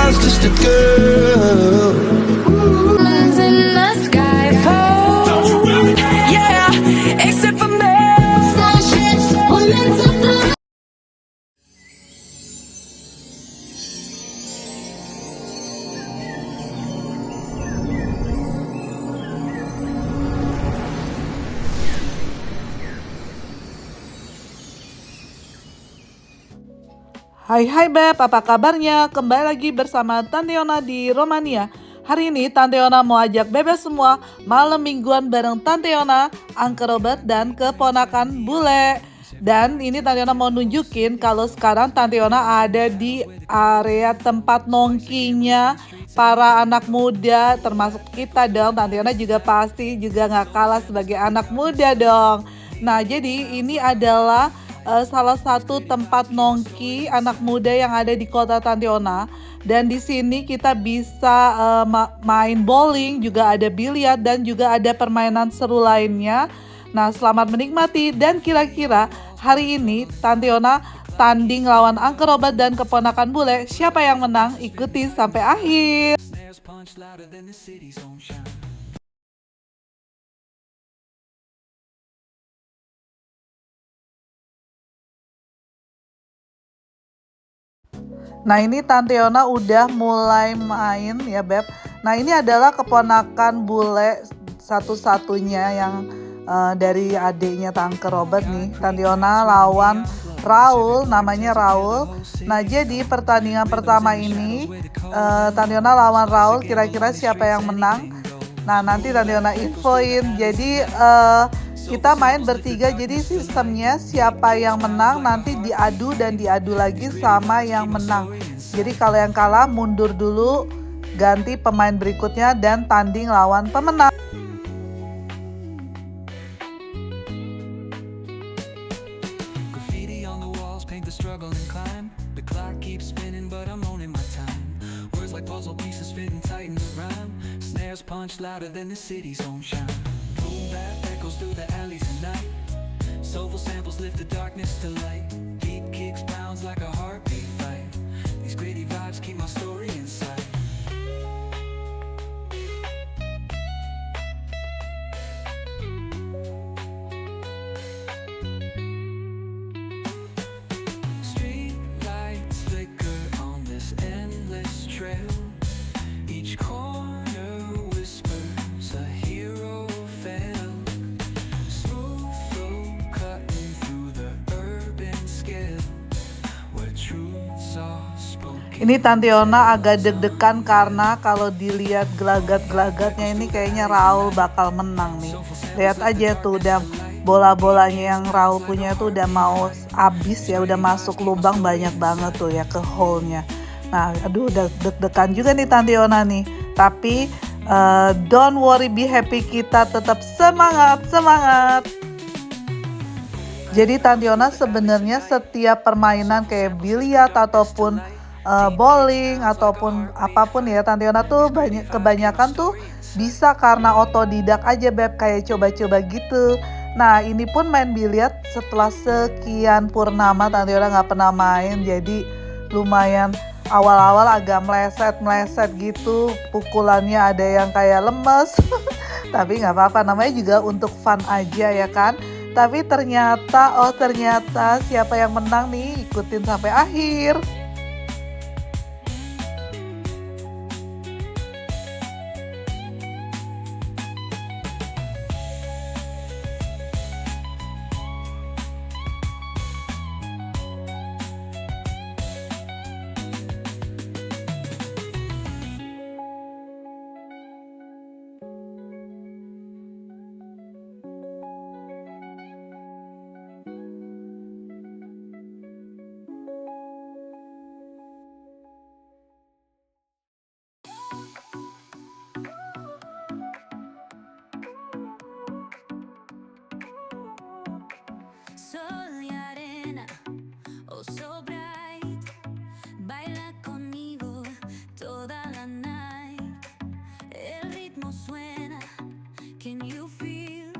miles just a girl. Diamonds in the sky fall. Yeah, except for me. Starships will into fly. Hai Beb, apa kabarnya? Kembali lagi bersama Tante Yona di Romania. Hari ini Tante Yona mau ajak Bebe semua malam mingguan bareng Tante Yona, Uncle Robert, dan keponakan bule. Dan ini Tante Yona mau nunjukin kalau sekarang Tante Yona ada di area tempat nongkinya para anak muda, termasuk kita dong. Tante Yona juga pasti juga gak kalah sebagai anak muda dong. Nah, jadi ini adalah salah satu tempat nongki anak muda yang ada di kota Tante Yona. Dan di sini kita bisa main bowling, juga ada biliar dan juga ada permainan seru lainnya. Nah, selamat menikmati. Dan kira-kira hari ini Tante Yona tanding lawan Uncle Robert dan keponakan bule. Siapa yang menang? Ikuti sampai akhir. Nah, ini Tante Yona udah mulai main ya Beb. Nah, ini adalah keponakan bule satu-satunya yang dari adiknya Tante Robert nih. Tante Yona lawan Raul, namanya Raul. Nah, jadi pertandingan pertama ini Tante Yona lawan Raul, kira-kira siapa yang menang? Nah, nanti Tante Yona infoin. Jadi kita main bertiga, jadi sistemnya siapa yang menang nanti diadu dan diadu lagi sama yang menang. Jadi kalau yang kalah mundur dulu, ganti pemain berikutnya dan tanding lawan pemenang. Graffiti on the walls paint the struggle and climb. The clock keeps spinning but I'm owning my time. Words like puzzle pieces fitting tight in the rhyme. Snares punch louder than the city's own shine. Boom bap echoes through the alleys at night. Soulful samples lift the darkness to light. Beat kicks pounds like a heartbeat fight. These gritty vibes keep my story inside. Street lights flicker on this endless trail. Each corner whispers a hero fell. Smooth flow cutting through the urban scale, where truths are spoken. Ini Tante Yona agak deg-degan karena kalau dilihat gelagat-gelagatnya ini kayaknya Raul bakal menang nih. Lihat aja tuh, udah bola-bolanya yang Raul punya tuh udah mau habis ya, udah masuk lubang banyak banget tuh ya ke hole-nya. Nah, aduh udah deg-degan juga nih Tante Yona nih. Tapi don't worry, be happy, kita tetap semangat. Jadi Tante Yona sebenarnya setiap permainan kayak biliar ataupun bowling ataupun apapun ya, Tante Yona tuh kebanyakan tuh bisa karena otodidak aja Beb, kayak coba-coba gitu. Nah, ini pun main biliar setelah sekian purnama Tante Yona nggak pernah main, jadi lumayan awal-awal agak meleset gitu, pukulannya ada yang kayak lemes. Tapi nggak apa-apa, namanya juga untuk fun aja ya kan. Tapi ternyata siapa yang menang nih, ikutin sampai akhir. Sol y arena, oh so bright. Baila conmigo toda la night. El ritmo suena, can you feel?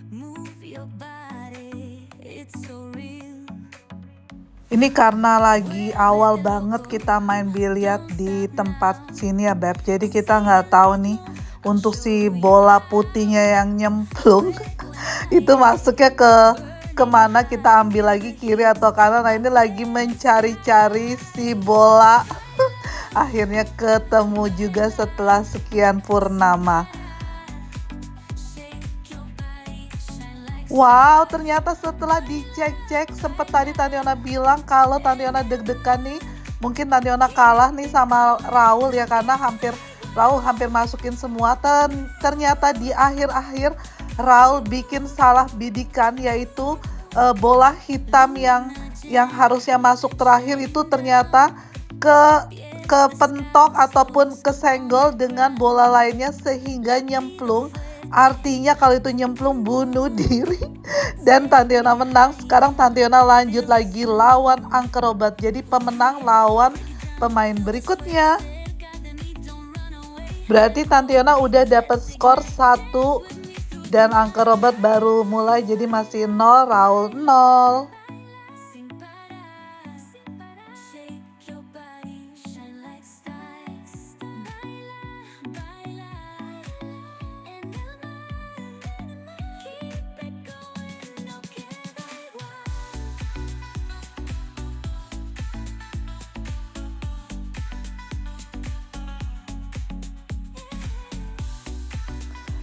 Move your body, it's so real. Ini karena lagi awal banget kita main biliar di tempat sini ya Beb. Jadi kita nggak tahu nih untuk si bola putihnya yang nyemplung itu masuknya ke kemana, kita ambil lagi kiri atau kanan. Nah ini lagi mencari-cari si bola. Akhirnya ketemu juga setelah sekian purnama. Wow, ternyata setelah dicek-cek, sempet tadi Tantiona bilang kalau Tantiona deg-degan nih, mungkin Tantiona kalah nih sama Raul ya, karena Raul hampir masukin semua. Ternyata di akhir-akhir Raul bikin salah bidikan, yaitu bola hitam yang harusnya masuk terakhir itu ternyata kepentok ataupun kesenggol dengan bola lainnya sehingga nyemplung. Artinya kalau itu nyemplung bunuh diri dan Tantiona menang. Sekarang Tantiona lanjut lagi lawan Angkerobat. Jadi pemenang lawan pemain berikutnya. Berarti Tantiona udah dapat skor 1 dan Angkerobat baru mulai, jadi masih 0, Raul 0.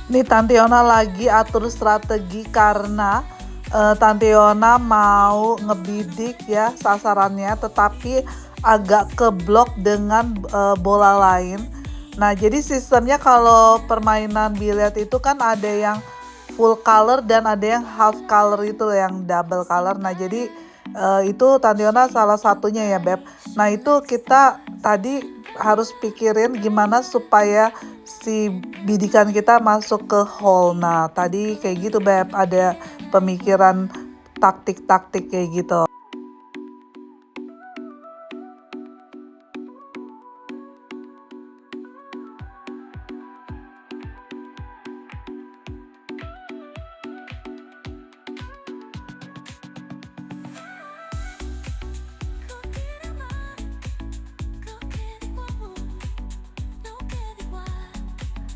Nih Tantiona lagi atur strategi karena Tantiona mau ngebidik ya sasarannya, tetapi agak keblok dengan bola lain. Nah jadi sistemnya kalau permainan biliar itu kan ada yang full color dan ada yang half color, itu yang double color. Nah jadi itu Tantiona salah satunya ya Beb. Nah itu kita tadi harus pikirin gimana supaya si bidikan kita masuk ke hole. Nah tadi kayak gitu Beb, ada pemikiran taktik-taktik kayak gitu.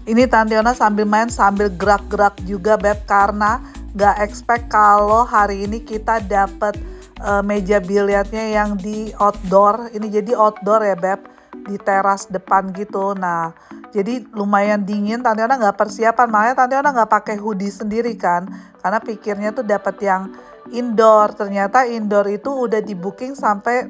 Ini Tantiona sambil main sambil gerak-gerak juga Beb, karena gak expect kalau hari ini kita dapat meja biliarnya yang di outdoor. Ini jadi outdoor ya Beb, di teras depan gitu. Nah jadi lumayan dingin, Tantiona gak persiapan, makanya Tantiona gak pakai hoodie sendiri kan, karena pikirnya tuh dapat yang indoor. Ternyata indoor itu udah di booking sampai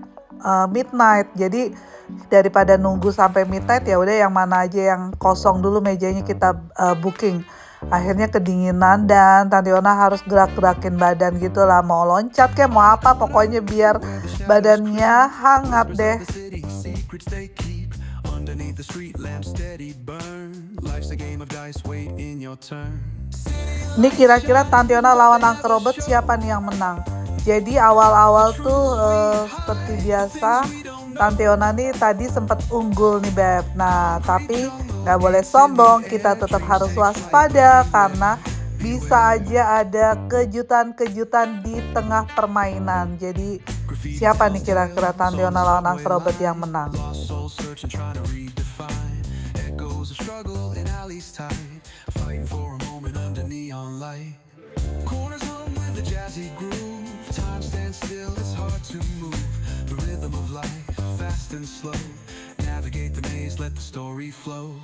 midnight. Jadi daripada nunggu sampai midnight, ya udah yang mana aja yang kosong dulu mejanya kita booking. Akhirnya kedinginan dan Tantiona harus gerak-gerakin badan gitu lah, mau loncat kayak mau apa, pokoknya biar badannya hangat deh. Ini kira-kira Tantiona lawan Angkerobat siapa nih yang menang? Jadi awal-awal tuh seperti biasa Tantiona nih tadi sempat unggul nih Beb. Nah tapi nggak boleh sombong, kita tetap harus waspada karena bisa aja ada kejutan-kejutan di tengah permainan. Jadi siapa nih kira-kira Tantiona lawan Angkerobat yang menang? Fast and slow, navigate the maze, let the story flow.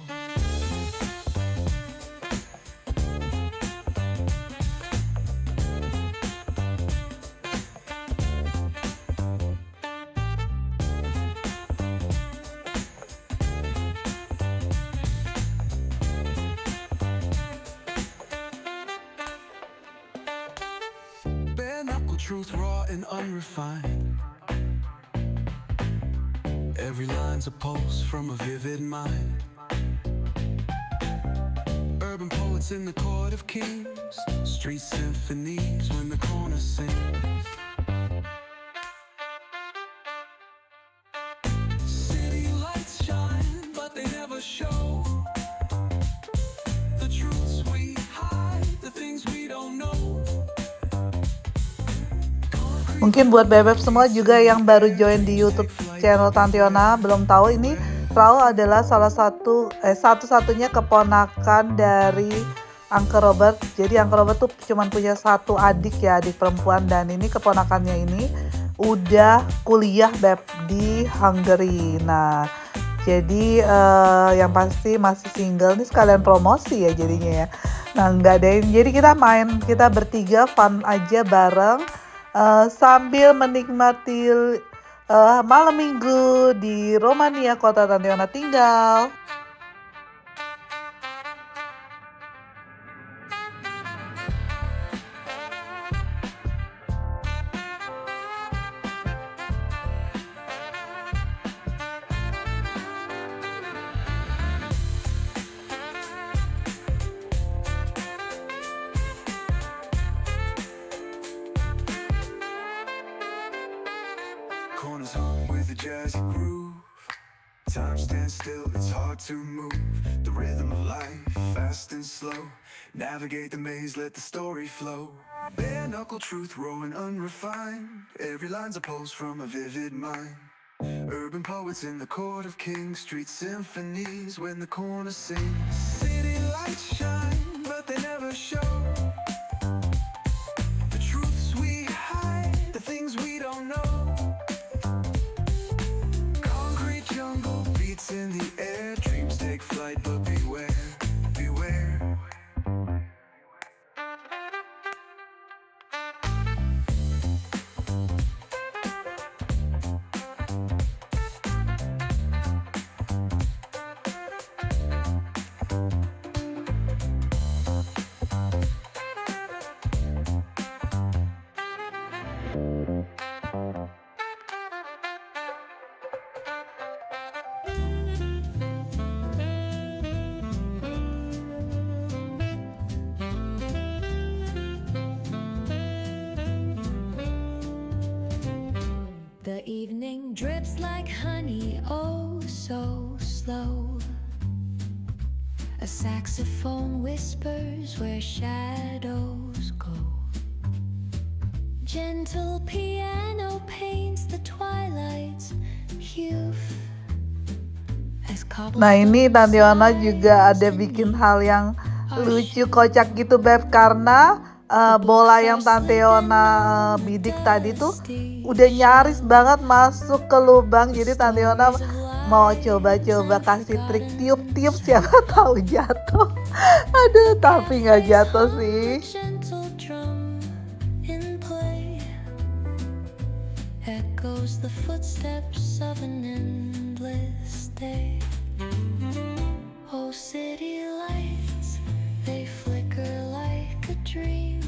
Bare knuckle truth, raw and unrefined. Every line's a pulse from a vivid mind. Urban poets in the court of kings, street symphonies when the corner sings. City lights shine, but they never show the truths we hide, the things we don't know. Concrete Mungkin buat bebek semua juga yang baru join di YouTube channel Tante Yona belum tahu, ini Raul adalah salah satu-satunya keponakan dari Uncle Robert. Jadi Uncle Robert tuh cuma punya satu adik ya, adik perempuan, dan ini keponakannya ini udah kuliah Beb di Hungary. Nah, jadi yang pasti masih single nih, sekalian promosi ya jadinya ya. Nah, nggak ada yang, jadi kita bertiga fun aja bareng sambil menikmati malam minggu di Romania, kota Tante Yona tinggal. Corners home with a jazzy groove. Time stands still, it's hard to move. The rhythm of life, fast and slow. Navigate the maze, let the story flow. Bare knuckle truth, raw and unrefined. Every line's a pulse from a vivid mind. Urban poets in the court of kings. Street symphonies when the corner sings. City lights shine, but they never show the truths we hide, the things we don't know. Concrete jungle beats in the air. Dreams take flight, but beware, beware. The evening drips like honey, oh so slow. A saxophone whispers where shadows go. Gentle piano paints the twilight's hue. Nah, ini Tante Yona juga ada bikin hal yang lucu, kocak gitu Beb, karena bola yang Tante Yona bidik tadi tuh udah nyaris banget masuk ke lubang. Jadi Tante Yona mau coba-coba kasih trik tiup-tiup, siapa tahu jatuh. Aduh, tapi nggak jatuh sih. Gentle drum in play echoes the footsteps of an endless day. Oh, city lights, they flicker like a dream.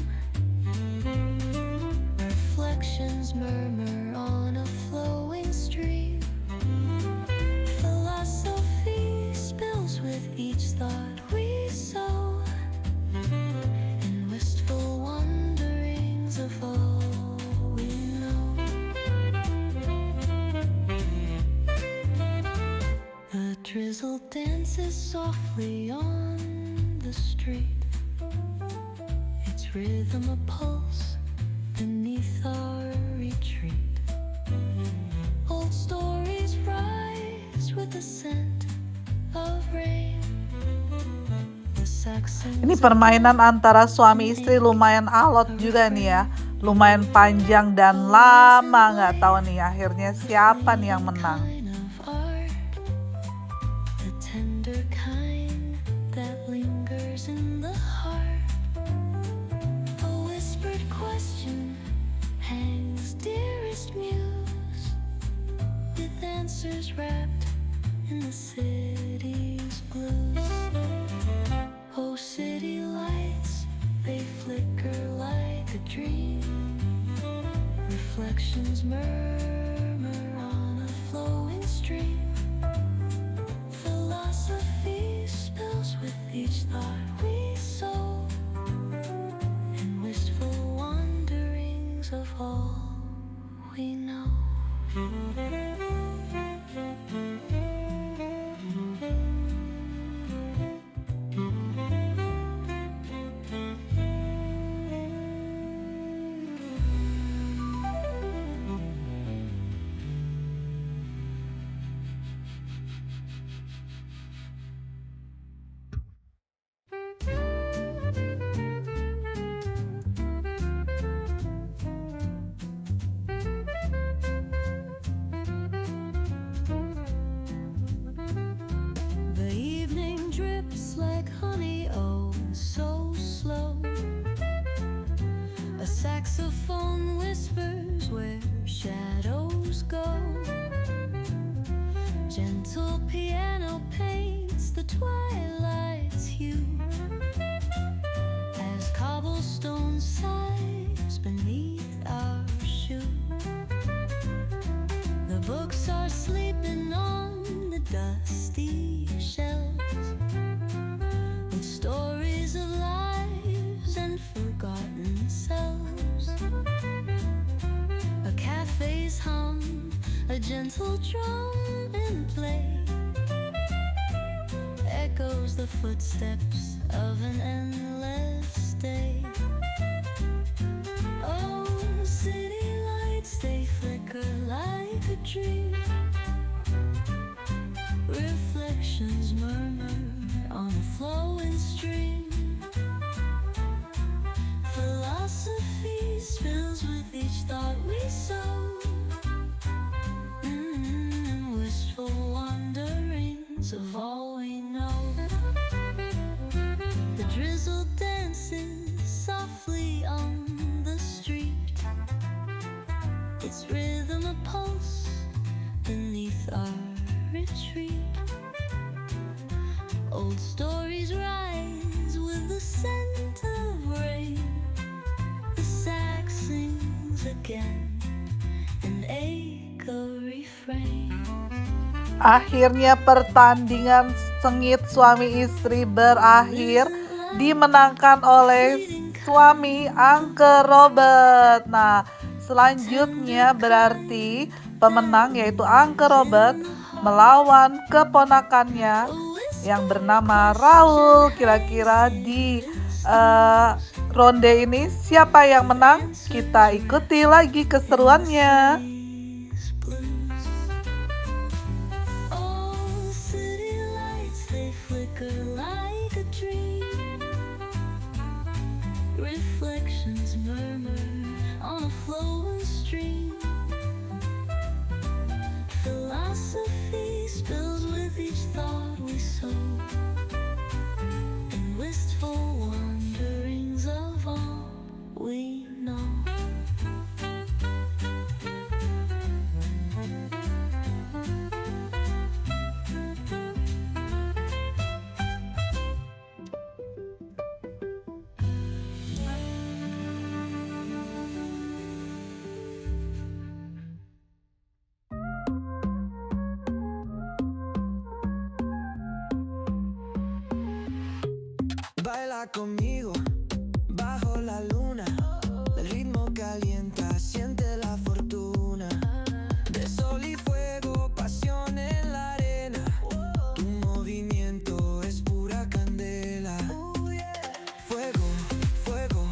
Reflections murmur on a flowing stream. Philosophy spills with each thought we sow, and wistful wanderings of all we know. The drizzle dances softly on the street, its rhythm a pulse beneath our retreat. Old stories rise with the scent of rain. The Saxons Ini permainan antara suami istri lumayan alot juga nih ya. Lumayan panjang dan lama, nggak tahu nih akhirnya siapa nih yang menang. kind of art, the tender kind that lingers in the heart. A whispered question hangs dearest muse, with answers wrapped in the city's blues. Oh, city lights, they flicker like a dream. Reflections murmur on a flowing stream. Philosophy spills with each thought we sow, and wistful wanderings of all we know. the twilight's hue as cobblestone sighs beneath our shoe. The books are sleeping on the dusty shelves with stories of lives and forgotten selves. A cafe's hum, a gentle drum in play, echoes the footsteps of an endless day. Oh, city lights, they flicker like a dream. Reflections murmur on a flowing stream. Philosophy spills with each thought we sow. And wistful wanderings of all we know. The drizzle dances softly on the street, its rhythm a pulse beneath our retreat. Old stories rise with the scent of rain. The sax sings again, an echo refrain. Akhirnya pertandingan sengit suami istri berakhir dimenangkan oleh suami Uncle Robert. Nah, selanjutnya berarti pemenang yaitu Uncle Robert melawan keponakannya yang bernama Raul. Kira-kira di ronde ini siapa yang menang? Kita ikuti lagi keseruannya. Oh, city lights, they flicker like a dream. Reflections murmur on a flowing stream. Philosophy spills with each thought we sow. And wistful wanderings of all we know. Baila conmigo bajo la luna, el ritmo calienta, siente la fortuna. De sol y fuego, pasión en la arena. Tu movimiento es pura candela. Fuego, fuego.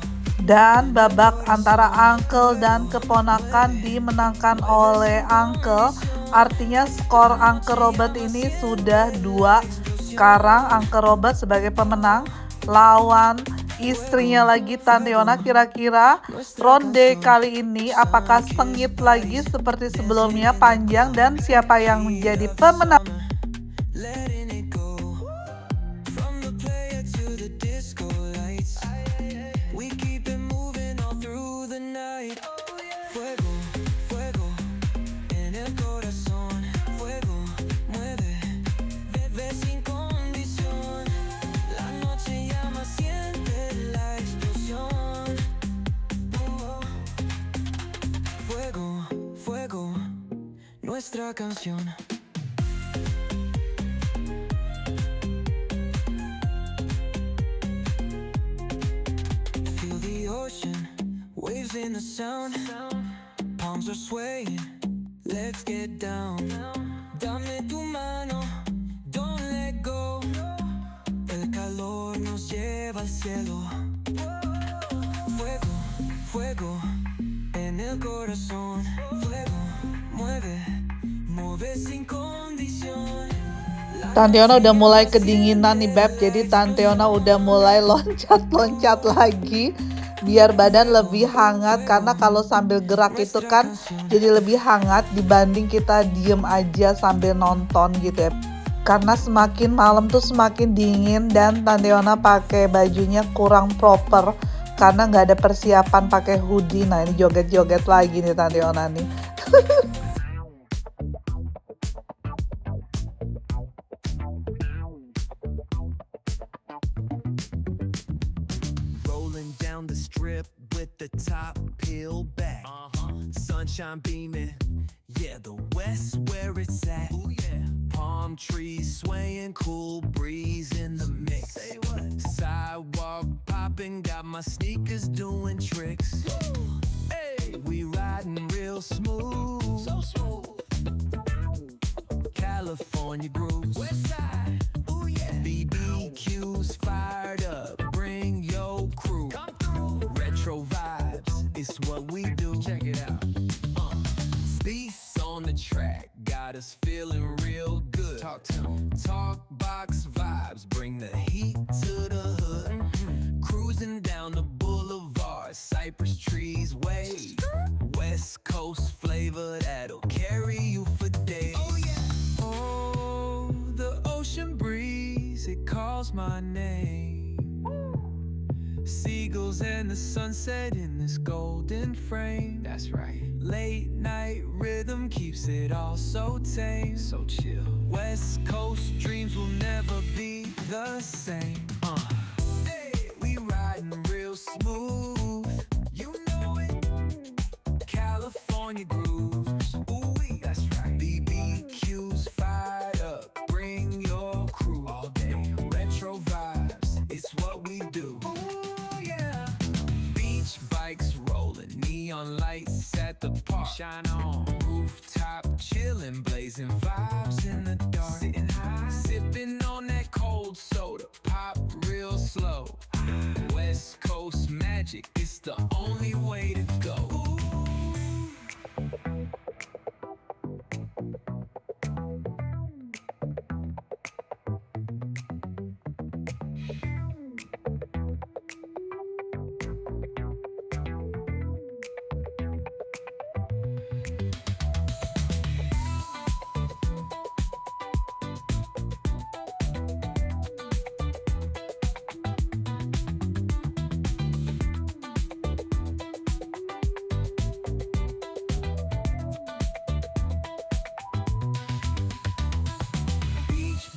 Dan babak antara Uncle dan keponakan dimenangkan oleh Uncle. Artinya skor Uncle Robert ini sudah 2. Sekarang Uncle Robert sebagai pemenang lawan istrinya lagi Tante Yona. Kira-kira ronde kali ini apakah sengit lagi seperti sebelumnya, panjang, dan siapa yang menjadi pemenang? Letting it go. From the player to the disco lights. We keep it moving all through the night. Fuego, fuego. En el corazón. Fuego, mueve. Bebé sin condición. La noche llama, siente la explosión. Fuego, fuego. Nuestra canción. Feel the ocean, waves in the sound. Palms are swaying, let's get down. Dame tu mano, don't let go. El calor nos lleva al cielo. Fuego, fuego, en el corazón. Fuego, mueve, mueve sin condición. Tante Yona udah mulai kedinginan nih Beb, jadi Tante Yona udah mulai loncat-loncat lagi biar badan lebih hangat, karena kalau sambil gerak itu kan jadi lebih hangat dibanding kita diem aja sambil nonton gitu ya. Karena semakin malam tuh semakin dingin dan Tante Yona pakai bajunya kurang proper karena nggak ada persiapan pakai hoodie. Nah ini joget-joget lagi nih Tante Yona nih. sunshine beaming. Yeah, the west where it's at. Ooh, yeah. Palm trees swaying, cool breeze in the mix. Say what? Sidewalk popping, got my sneakers doing tricks. Woo. Hey, we riding real smooth. So smooth. California grooves. West side. Ooh, yeah. BBQs fired up. Bring your crew. Come through. Retro vibes. It's what we do. Check it out. Beats on the track, got us feeling real good. Talk to 'em. Talk box vibes, bring the heat to the hood. Cruising down the boulevard, cypress trees wave. West Coast flavor that'll carry you for days. Oh yeah. Oh, the ocean breeze, it calls my name. Seagulls and the sunset in this golden frame. That's right. Late night rhythm keeps it all so tame. So chill. West Coast dreams will never be the same. Hey, we riding real smooth. You know it. California grooves. Ooh, that's right. BBQs fired up. Bring your crew all day. Retro vibes. It's what we do. Bikes rolling, neon lights at the park. Shine on, rooftop chilling, blazing vibes in the dark. Sitting high, sipping on that cold soda, pop real slow. West Coast magic, it's the only way to go.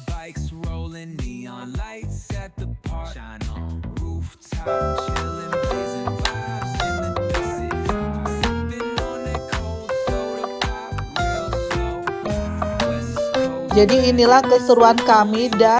Bikes rolling, neon lights at the park. Shine on, rooftop chilling, blazing vibes in the dark. Sipping on that cold soda, pop real slow. West Coast. Jadi inilah keseruan kami dan